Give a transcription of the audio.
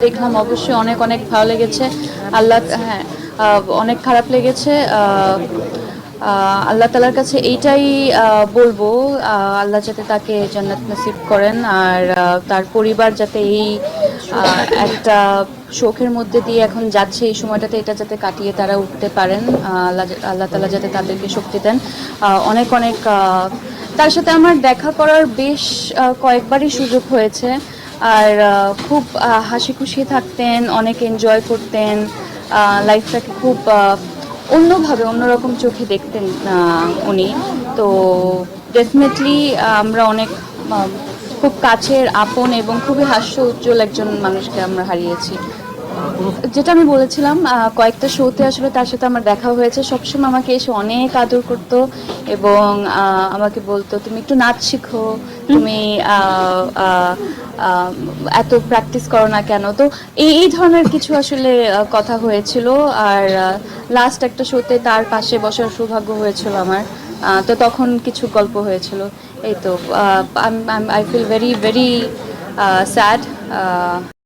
দেখলাম অবশ্যই অনেক অনেক ভালো লেগেছে। আল্লাহ, হ্যাঁ, অনেক খারাপ লেগেছে। আল্লাহ তালার কাছে এইটাই বলবো, আল্লাহ যাতে তাকে জান্নাত নসিব করেন, আর তার পরিবার যাতে এই একটা শোকের মধ্যে দিয়ে এখন যাচ্ছে এই সময়টাতে, এটা যাতে কাটিয়ে তারা উঠতে পারেন। আল্লাহ আল্লাহ তালা যাতে তাদেরকে শক্তি দেন। অনেক অনেক তার সাথে আমার দেখা করার বেশ কয়েকবারই সুযোগ হয়েছে। আর খুব হাসি খুশি থাকতেন, অনেক এনজয় করতেন, লাইফটাকে খুব অন্যভাবে অন্যরকম চোখে দেখতেন উনি। তো ডেফিনেটলি আমরা অনেক খুব কাছের আপন এবং খুবই হাস্য উজ্জ্বল একজন মানুষকে আমরা হারিয়েছি। যেটা আমি বলেছিলাম, কয়েকটা শোতে আসলে তার সাথে আমার দেখা হয়েছে। সবসময় আমাকে এসে অনেক আদর করত এবং আমাকে বলতো তুমি একটু নাচ শিখো, তুমি এত প্র্যাকটিস করো না কেন। তো এই ধরনের কিছু আসলে কথা হয়েছিল। আর লাস্ট একটা শোতে তার পাশে বসার সৌভাগ্য হয়েছিল আমার। তো তখন কিছু গল্প হয়েছিল। এই তো, I feel very very sad.